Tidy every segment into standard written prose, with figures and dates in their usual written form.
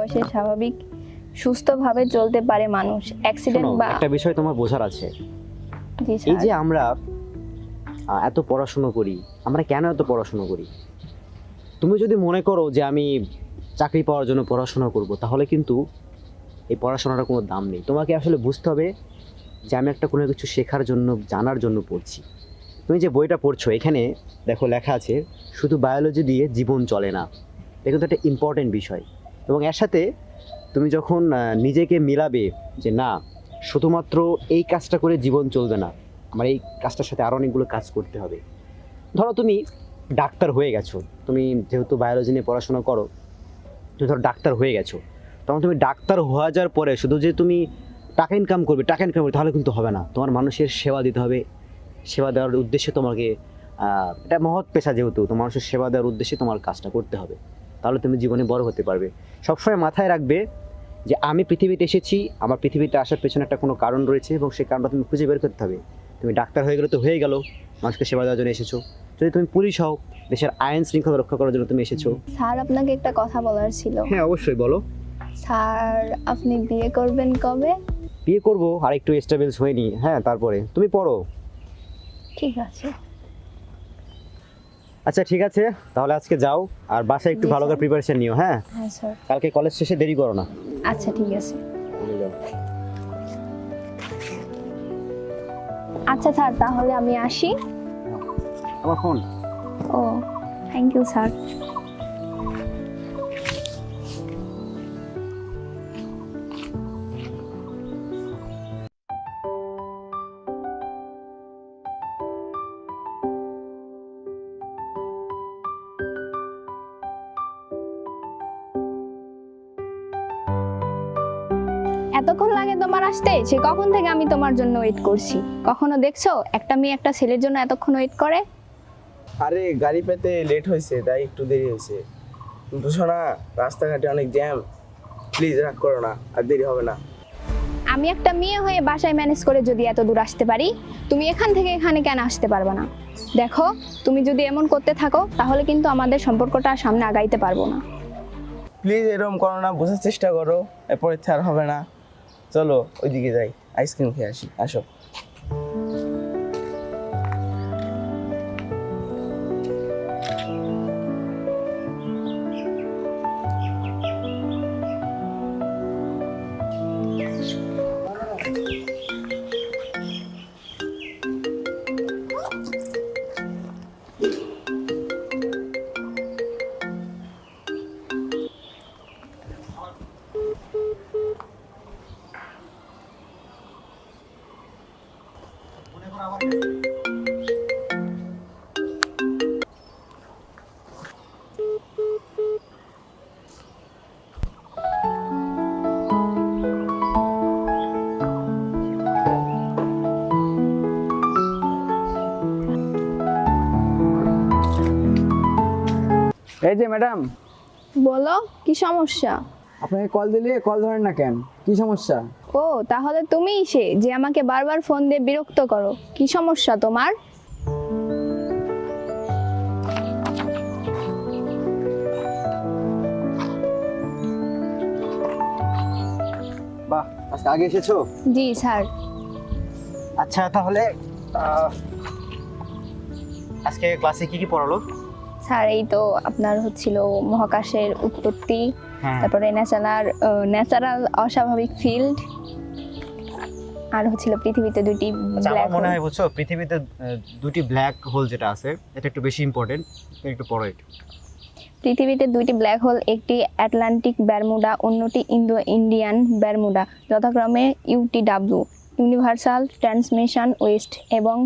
বয়সে স্বাভাবিক সুস্থভাবে চলতে পারে মানুষ। অ্যাক্সিডেন্ট বা একটা বিষয় তোমার বোঝার আছে, জি এই স্যার। যে আমরা এত পড়াশোনা করি, আমরা কেন এত পড়াশোনা করি? তুমি যদি মনে করো যে আমি চাকরি পাওয়ার জন্য পড়াশোনা করব, তাহলে কিন্তু এই পড়াশোনাটার কোনো দাম নেই। তোমাকে আসলে বুঝতে হবে যে আমি একটা কোনো কিছু শেখার জন্য, জানার জন্য পড়ছি। তুমি যে বইটা পড়ছো, এখানে দেখো লেখা আছে শুধু বায়োলজি দিয়ে জীবন চলে না। এটা কিন্তু একটা ইম্পর্টেন্ট বিষয়। এবং এর সাথে তুমি যখন নিজেকে মিলাবে যে না, শুধুমাত্র এই কাজটা করে জীবন চলবে না, আমার এই কাজটার সাথে আরও অনেকগুলো কাজ করতে হবে। ধরো তুমি ডাক্তার হয়ে গেছো, তুমি যেহেতু বায়োলজি নিয়ে পড়াশোনা করো, তুমি ধরো ডাক্তার হয়ে গেছো, তখন তুমি ডাক্তার হয়ে যাওয়ার পরে শুধু যে তুমি টাকা ইনকাম করবে তাহলে কিন্তু হবে না। তোমার মানুষের সেবা দিতে হবে। সেবা দেওয়ার উদ্দেশ্যে তোমাকে এটা মহৎ পেশা, যেহেতু তোমার মানুষের সেবা দেওয়ার উদ্দেশ্যে তোমার কাজটা করতে হবে, তাহলে তুমি জীবনে বড় হতে পারবে। সবসময় মাথায় রাখবে যে আমি পৃথিবীতে এসেছি, আমার পৃথিবীতে আসার পেছনে একটা কোনো কারণ রয়েছে এবং সেই কারণটা তুমি খুঁজে বের করতে হবে। তুমি ডাক্তার হয়ে গেলে তো হয়ে গেল, মানুষকে সেবা দেওয়ার জন্য এসেছো। যদি তুমি পুলিশ হও, দেশের আইন শৃঙ্খলা রক্ষা করার জন্য তুমি এসেছো। স্যার আপনাকে একটা কথা বলার ছিল। হ্যাঁ, অবশ্যই বলো। স্যার আপনি বিয়ে করবেন কবে? বিয়ে করবো, আর একটু এস্টাবলিশ হয়নি, হ্যাঁ, তারপরে তুমি পড়ো। ঠিক আছে। আচ্ছা ঠিক আছে, তাহলে আজকে যাও, আর বাসায় একটু জি, ভালো করে স্যার। প্রিপারেশন নিও। হ্যাঁ, হ্যাঁ স্যার। কালকে কলেজ শেষে দেরি করো না। আচ্ছা ঠিক আছে। যাও। আচ্ছা স্যার, তাহলে আমি আসি। আমার ফোন। ও, থ্যাংক ইউ স্যার। এতক্ষণ লাগে তোমার আসতে? সে কখন থেকে আমি তোমার জন্য ওয়েট করছি। কখনো দেখছো একটা মেয়ে একটা ছেলের জন্য এতক্ষণ ওয়েট করে? আরে গাড়ি পেতে লেট হয়েছে, তাই একটু দেরি হয়েছে। বুঝো না, রাস্তাঘাটে অনেক জ্যাম। প্লিজ রাগ করো না, আর দেরি হবে না। আমি একটা মেয়ে হয়ে বাসায় ম্যানেজ করে যদি এত দূর আসতে পারি, তুমি এখান থেকে এখানে কেন আসতে পারবে না? দেখো, তুমি যদি এমন করতে থাকো তাহলে কিন্তু আমাদের সম্পর্কটা আর সামনে আগাইতে পারবো না। প্লিজ এরকম করো না, বোঝার চেষ্টা করো। এরপরে আর হবে না। চলো ওইদিকে যাই, আইসক্রিম খেয়ে আসি, আসো। এই যে ম্যাডাম, বলো, কি সমস্যা? আপনাকে কল দিলে কল ধরেন না কেন? কি সমস্যা? ও, তাহলে তুমিই সে যে আমাকে বারবার ফোন দিয়ে বিরক্ত করো। কি সমস্যা তোমার? বাহ, আজকে আগে এসেছো? জি স্যার। আচ্ছা তাহলে আজকে ক্লাসে কি কি পড়ালো? স্যার এই তো আপনার হচ্ছিল মহাকাশের উৎপত্তি, হ্যাঁ, তারপরে ন্যাচারাল অস্বাভাবিক ফিল্ড, আর হচ্ছিল পৃথিবীতে দুটি আচ্ছা, আমার ব্ল্যাক মনে হোল। হয় বুঝছো, পৃথিবীতে দুটি ব্ল্যাক হোল যেটা আছে, এটা একটু বেশি ইম্পর্টেন্ট, একটু পড়ো একটু। পৃথিবীতে দুইটি ব্ল্যাক হোল, একটি আটলান্টিক বারমুডা, অন্যটি ইন্দো ইন্ডিয়ান বারমুডা, যথাক্রমে ইউটিডব্লিউ ইউনিভার্সাল ট্রান্সমিশন ওয়েস্ট এবং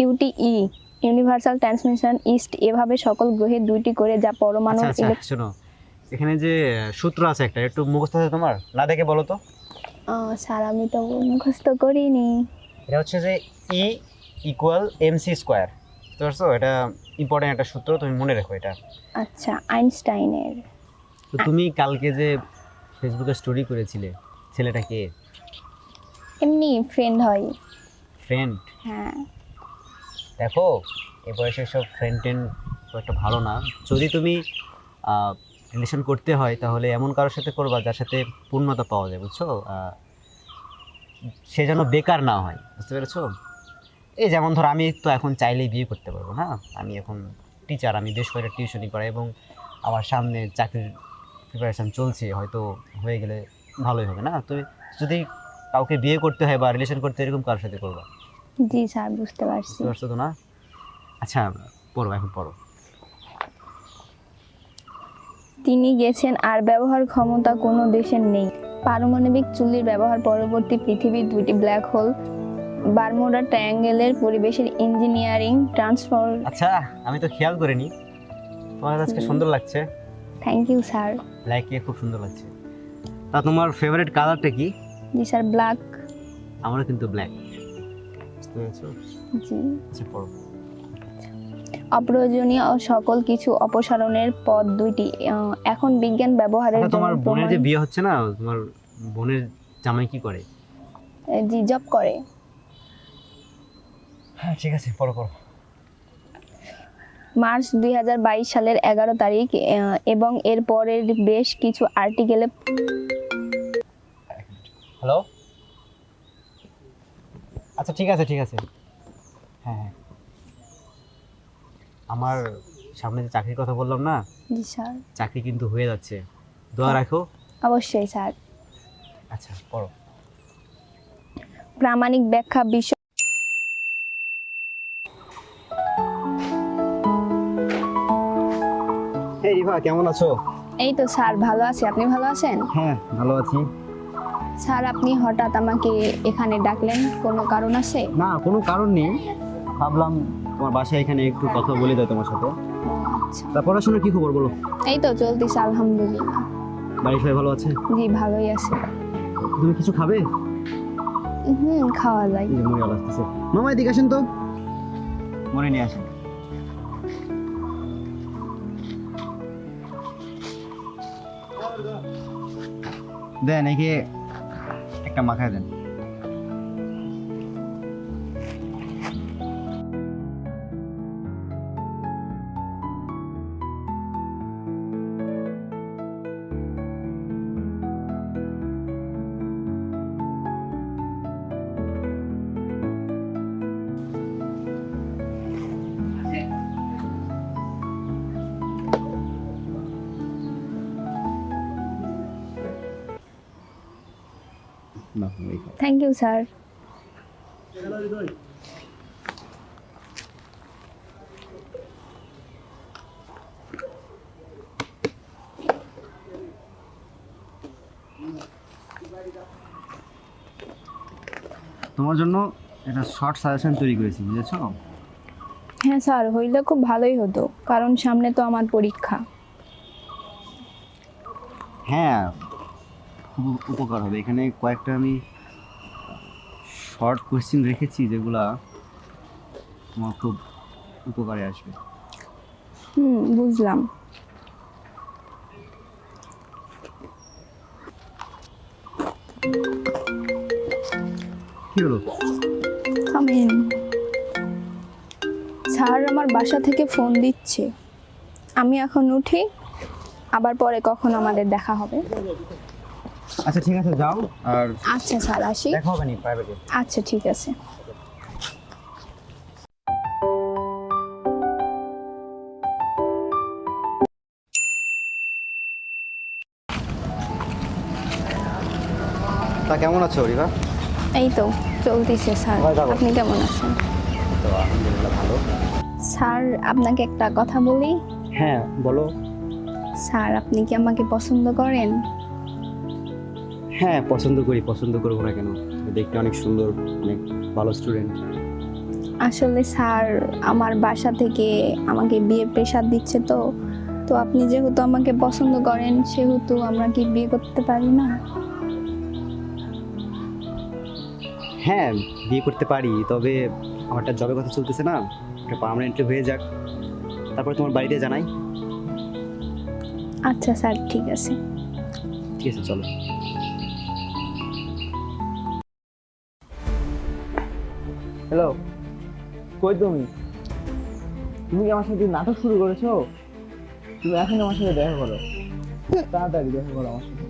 ইউটিই ইউনিভার্সাল ট্রান্সমিশন ইস্ট। এভাবে সকল গ্রহে দুইটি করে যা পরমাণু আচ্ছা শোনো, এখানে যে সূত্র আছে একটা, একটু মুখস্থ আছে তোমার? না দেখে বলো তো। স্যার আমি তো মুখস্থ করিনি। এটা হচ্ছে যে ই ইকুয়াল এমসি স্কোয়ার। বুঝতে পারছো? এটা ইম্পর্টেন্ট একটা সূত্র, তুমি মনে রেখো এটা। আচ্ছা, আইনস্টাইনের। তো তুমি কালকে যে ফেসবুকে স্টোরি করেছিলে, ছেলেটা কে? এমনি ফ্রেন্ড হয়। ফ্রেন্ড? হ্যাঁ। দেখো, এই বয়সে সব ফ্রেন্ড টেন্ড খুব একটা ভালো না। যদি তুমি রিলেশন করতে হয় তাহলে এমন কারোর সাথে করবা যার সাথে পূর্ণতা পাওয়া যায়, বুঝছো? সে যেন বেকার না হয়, বুঝতে পেরেছো? এই যেমন ধর আমি তো এখন চাইলেই বিয়ে করতে পারবো না, আমি এখন টিচার, আমি বেশ কয়েকটা টিউশনই করাই এবং আমার সামনে চাকরির প্রিপারেশান চলছে, হয়তো হয়ে গেলে ভালোই হবে না? তো যদি কাউকে বিয়ে করতে হয় বা রিলেশন করতে হয়, এরকম কারোর সাথে করবা, জি স্যার, বুঝতে পারছি। বুঝতে পারছো তো না? আচ্ছা, পড়ো, এখন পড়ো। তিনি গেছেন আর ব্যবহার ক্ষমতা কোনো দেশের নেই। পারমাণবিক চুল্লির ব্যবহার পরবর্তী পৃথিবীর 2টি ব্ল্যাক হোল, বারমুডা ট্রায়াঙ্গেলের পরিবেশের ইঞ্জিনিয়ারিং ট্রান্সফার। আচ্ছা, আমি তো খেয়াল করিনি, তোমার আজকে সুন্দর লাগছে, থ্যাংক ইউ স্যার। লাইকে খুব সুন্দর লাগছে। তা তোমার ফেভারিট কালারটা কি? জি স্যার, ব্ল্যাক। আমারও কিন্তু ব্ল্যাক, বুঝতে পেরেছো? জি। আচ্ছা, পড়ো। অপ্রয়োজনীয় ও সকল কিছু অপসারণের পথ 2টি। এখন বিজ্ঞান ব্যবহারের আচ্ছা, জন্য তোমার বোনের যে প্রমাণ- বিয়ে হচ্ছে না, তোমার বোনের জামাই কি করে? জি, জব করে। হ্যাঁ, ঠিক আছে, পড়ো পড়ো। মার্চ 2022 সালের 11 তারিখ এবং এর পরের বেশ কিছু আর্টিকেলে। হ্যালো, আচ্ছা ঠিক আছে ঠিক আছে, হ্যাঁ হ্যাঁ, আমার সামনে যে চাকরির কথা বললাম না, জি স্যার, চাকরি কিন্তু হয়ে যাচ্ছে, দোয়া রাখো। অবশ্যই স্যার। আচ্ছা, পড়ো। প্রামাণিক ব্যাখ্যা বিষয়। এই রিভা, কেমন আছো? এই তো স্যার, ভালো আছি। আপনি ভালো আছেন? হ্যাঁ, ভালো আছি। স্যার, আপনি হঠাৎ আমাকে এখানে ডাকলেন, কোনো কারণ আছে? না, কোনো কারণ নেই, ভাবলাম তোমার বাসায় এখানে একটু কথা বলে দাও তোমার সাথে। ও আচ্ছা। তা পড়াশোনার কি খবর বলো? এই তো চলতেছে আলহামদুলিল্লাহ। বাড়ির সবাই ভালো আছে? জি, ভালোই আছে। তুমি কিছু খাবে? খাওয়া যায়। এই যে মরিয়াল আসতেছে, মামা এদিকে আসেন তো, মরে নিয়ে আসেন। দেন একে একটা মাখায় দেন। না, এই খাও। Thank you sir. তোমার জন্য একটা শর্ট সাজেশন তৈরি করেছি, বুঝেছো? হ্যাঁ স্যার, হইলে খুব ভালোই হতো, কারণ সামনে তো আমার পরীক্ষা। হ্যাঁ, খুব উপকার হবে। এখানে কয়েকটা আমি শর্ট কোয়েশ্চেন রেখেছি যেগুলা তোমার খুব উপকারে আসবে। বুঝলাম। কি হলো? থামেন। স্যার আমার বাসা থেকে ফোন দিচ্ছে, আমি এখন উঠি, আবার পরে কখন আমাদের দেখা হবে। আচ্ছা ঠিক আছে, যাও। আর আচ্ছা স্যার, আসি। দেখা হবে নি প্রাইভেটে। আচ্ছা ঠিক আছে। তা কেমন আছো রিভা? এই তো চলতেছে স্যার। কোথায় যাবো? আপনি কেমন আছেন? তো আলহামদুলিল্লাহ ভালো। স্যার, আপনাকে একটা কথা বলি। হ্যাঁ, বলো। স্যার, আপনি কি আমাকে পছন্দ করেন? হ্যাঁ, পছন্দ করি, পছন্দ করবো না কেন? দেখতে অনেক সুন্দর, অনেক ভালো স্টুডেন্ট। আসলে স্যার, আমার বাসা থেকে আমাকে বিয়ে প্রেশার দিচ্ছে, তো তো আপনি যেহেতু আমাকে পছন্দ করেন, সেহেতু আমরা কি বিয়ে করতে পারি না? হ্যাঁ, বিয়ে করতে পারি, তবে আমার একটা জবের কথা চলতেছে না, একটা পার্মানেন্টলি হয়ে যাক, তারপর তোমার বাড়িতে জানাই। আচ্ছা স্যার, ঠিক আছে। ঠিক আছে, চলো। হ্যালো, কই তুমি? তুমি কি আমার সাথে নাটক শুরু করেছো? তুমি এখন আমার সাথে দেখা করো। তাড়াতাড়ি দেখা করো আমার সাথে।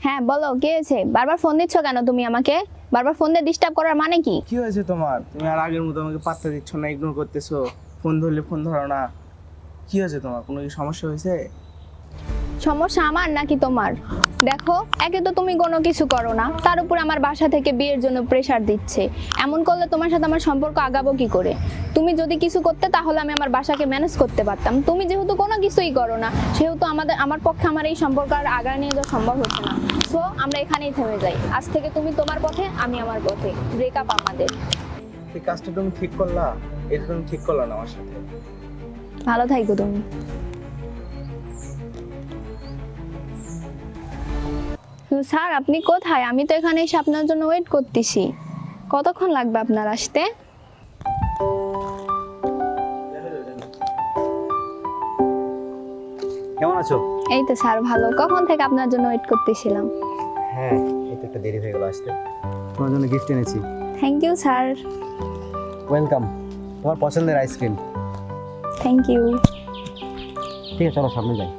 হ্যাঁ বলো, কে হয়েছে? বারবার ফোন দিচ্ছ কেন তুমি আমাকে? বারবার ফোন দিয়ে ডিস্টার্ব করার মানে কি? কি হয়েছে তোমার? তুমি আর আগের মতো আমাকে পাত্তা দিচ্ছ না, ইগনোর করতেছো, ফোন ধরলে ফোন ধরো না। কি হয়েছে তোমার? কোনো কি সমস্যা হয়েছে? সমস্যা আমার নাকি তোমার? দেখো, একে তো তুমি কোনো কিছু করো না, তার উপর আমার বাসা থেকে বিয়ের জন্য প্রেশার দিচ্ছে। এমন করলে তোমার সাথে আমার সম্পর্ক আগাবো কি করে? তুমি যদি কিছু করতে তাহলে আমি আমার বাসাকে ম্যানেজ করতে পারতাম। তুমি যেহেতু কোনো কিছুই করো না, সেহেতু আমার পক্ষে আমার এই সম্পর্ক আর আগায় নিয়ে যাওয়া সম্ভব হচ্ছে না। সো আমরা এখানেই থেমে যাই। আজ থেকে তুমি তোমার পথে, আমি আমার পথে। ব্রেকআপ আমাদের। এই কাজটা তুমি ঠিক করলা? এটা তুমি ঠিক করলা না আমার সাথে। ভালো থাকো তুমি। স্যার, আপনি কোথায়? আমি তো এখানে এসে আপনার জন্য ওয়েট করতেছি। কতক্ষণ লাগবে আপনার আসতে? কেমন আছো? এই তো স্যার ভালো। কখন থেকে আপনার জন্য ওয়েট করতেছিলাম। হ্যাঁ, এই তো একটা দেরি হয়ে গেল আসতে। তোমার জন্য গিফট এনেছি। Thank you sir. ওয়েলকাম। তোমার পছন্দের আইসক্রিম। Thank you. ঠিক আছে, চলো সামনে যাই।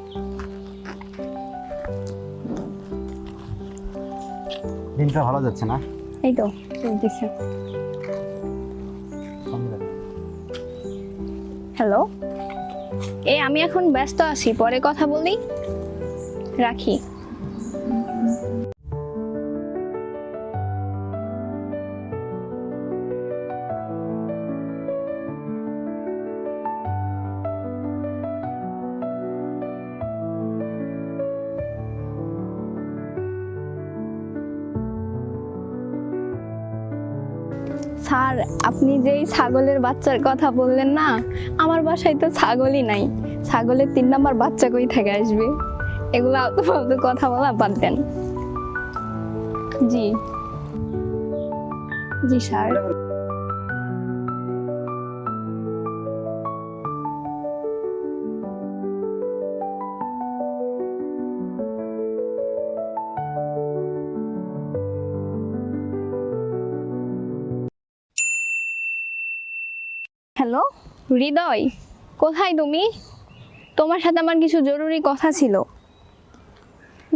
দিনটা ভালো যাচ্ছে না? এই তো চলতেছে। সামনে যাই। হ্যালো, আমি এখন ব্যস্ত আছি, পরে কথা বলি, রাখি। স্যার, আপনি যেই ছাগলের বাচ্চার কথা বললেন না, আমার বাসায় তো ছাগলই নাই। ছাগলের 3 নাম্বার বাচ্চা কই থেকে আসবে? এগুলো আলতু ফালতু কথা বলা বাদ দেন। জি জি স্যার। হ্যালো হৃদয়, কোথায় তুমি? তোমার সাথে আমার কিছু জরুরি কথা ছিল।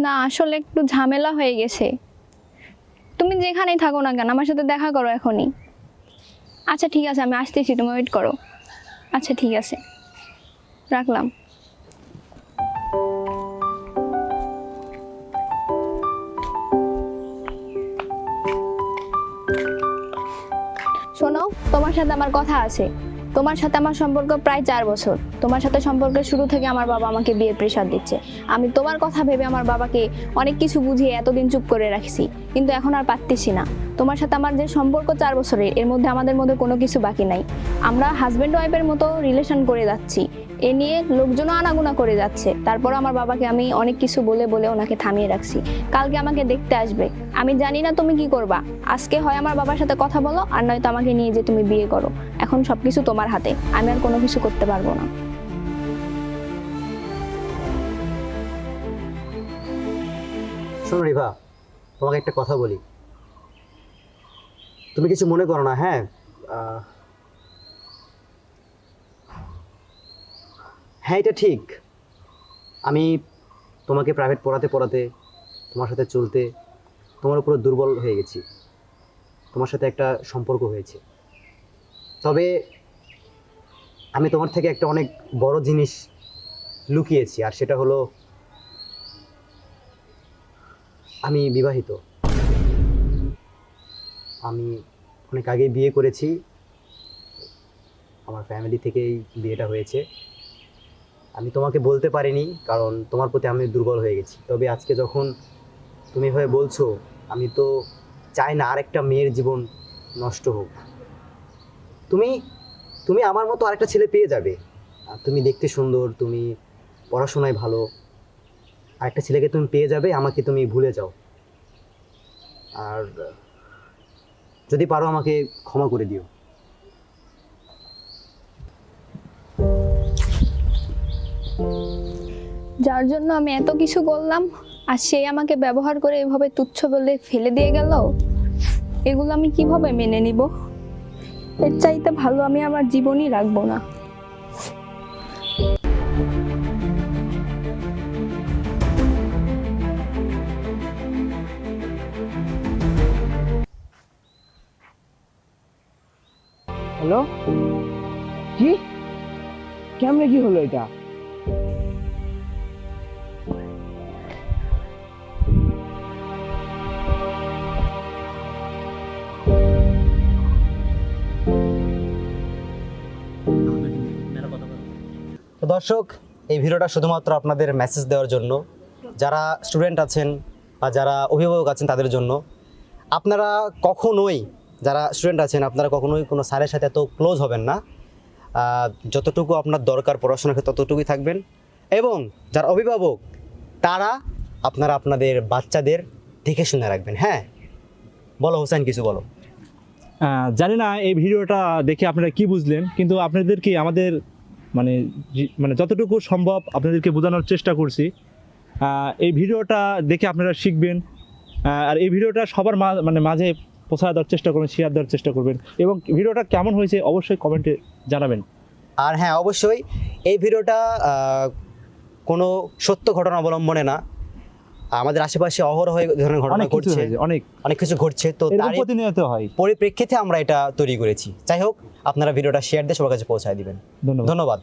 না, আসলে একটু ঝামেলা হয়ে গেছে। তুমি যেখানেই থাকো না কেন, আমার সাথে দেখা করো এখনই। আচ্ছা ঠিক আছে, আমি আসতেছি, তুমি ওয়েট করো। আচ্ছা ঠিক আছে, রাখলাম। শোনো, তোমার সাথে আমার কথা আছে। তোমার সাথে আমার সম্পর্ক প্রায় 4 বছর। তোমার সাথে সম্পর্কের শুরু থেকে আমার বাবা আমাকে বিয়ের প্রেশার দিচ্ছে। আমি তোমার কথা ভেবে আমার বাবাকে অনেক কিছু বুঝিয়ে এতদিন চুপ করে রাখছি, কিন্তু এখন আর পারতেছি না। তোমার সাথে আমার যে সম্পর্ক 4 বছরের, এর মধ্যে আমাদের মধ্যে কোনো কিছু বাকি নাই। আমরা হাজব্যান্ড ওয়াইফের মতো রিলেশন করে যাচ্ছি। এ নিয়ে লোকজনও আনাগোনা করে যাচ্ছে। তারপর আমার বাবাকে আমি অনেক কিছু বলে বলে ওনাকে থামিয়ে রাখছি। কালকে আমাকে দেখতে আসবে। আমি জানি না তুমি কি করবা। আজকে হয় আমার বাবার সাথে কথা বলো, আর নয়তো আমাকে নিয়ে যে তুমি বিয়ে করো। এখন সবকিছু তোমার হাতে, আমি আর কোনো কিছু করতে পারবো না। শোনো রিভা, তোমাকে একটা কথা বলি, তুমি কিছু মনে করো না। হ্যাঁ, হ্যাঁ এটা ঠিক। আমি তোমাকে প্রাইভেট পড়াতে পড়াতে, তোমার সাথে চলতে, তোমার উপর দুর্বল হয়ে গেছি। তোমার সাথে একটা সম্পর্ক হয়েছে। তবে আমি তোমার থেকে একটা অনেক বড় জিনিস লুকিয়েছি, আর সেটা হলো আমি বিবাহিত। আমি অনেক আগে বিয়ে করেছি। আমার ফ্যামিলি থেকেই বিয়েটা হয়েছে। আমি তোমাকে বলতে পারিনি, কারণ তোমার প্রতি আমি দুর্বল হয়ে গেছি। তবে আজকে যখন তুমি এভাবে বলছো, আমি তো চাই না আরেকটা মেয়ের জীবন নষ্ট হোক। তুমি তুমি আমার মতো আরেকটা ছেলে পেয়ে যাবে। আর তুমি দেখতে সুন্দর, তুমি পড়াশোনায় ভালো, আরেকটা ছেলেকে তুমি পেয়ে যাবে। আমাকে তুমি ভুলে যাও। আর যদি পারো আমাকে ক্ষমা করে দিও। যার জন্য আমি এত কিছু করলাম, আর সে আমাকে ব্যবহার করে এভাবে তুচ্ছ বলে ফেলে দিয়ে গেল, এগুলো আমি কিভাবে মেনে নিব? এর চাইতে ভালো আমি আমার জীবনই রাখবো না। হ্যালো, কি কেমনে কি হলো এটা? তো দর্শক, এই ভিডিওটা শুধুমাত্র আপনাদের মেসেজ দেওয়ার জন্য, যারা স্টুডেন্ট আছেন বা যারা অভিভাবক আছেন তাদের জন্য। আপনারা কখনোই, যারা স্টুডেন্ট আছেন, আপনারা কখনোই কোনো স্যারের সাথে এত ক্লোজ হবেন না। যতটুকু আপনার দরকার পড়াশোনার ক্ষেত্রে ততটুকুই থাকবেন। এবং যারা অভিভাবক, তারা আপনাদের বাচ্চাদের দেখে শুনে রাখবেন। হ্যাঁ, বলো হোসেন, কিছু বলো। জানি না এই ভিডিওটা দেখে আপনারা কি বুঝলেন, কিন্তু আপনাদেরকে আমাদের মানে যতটুকু সম্ভব আপনাদেরকে বোঝানোর চেষ্টা করছি। এই ভিডিওটা দেখে আপনারা শিখবেন, আর এই ভিডিওটা সবার মাঝে পৌঁছা দেওয়ার চেষ্টা করবেন, শেয়ার দেওয়ার চেষ্টা করবেন, এবং ভিডিওটা কেমন হয়েছে অবশ্যই কমেন্টে জানাবেন। আর হ্যাঁ, অবশ্যই এই ভিডিওটা কোনো সত্য ঘটনা অবলম্বনে না। আমাদের আশেপাশে অহরহ এই ধরনের ঘটনা অনেক কিছু ঘটছে, হয়েছে, অনেক কিছু ঘটছে, তো এরকম তারই প্রতিনিয়ত হয়। পরিপ্রেক্ষিতে আমরা এটা তৈরি করেছি। যাই হোক, আপনারা ভিডিওটা শেয়ার দিয়ে সবার কাছে পৌঁছায় দিবেন। ধন্যবাদ। ধন্যবাদ।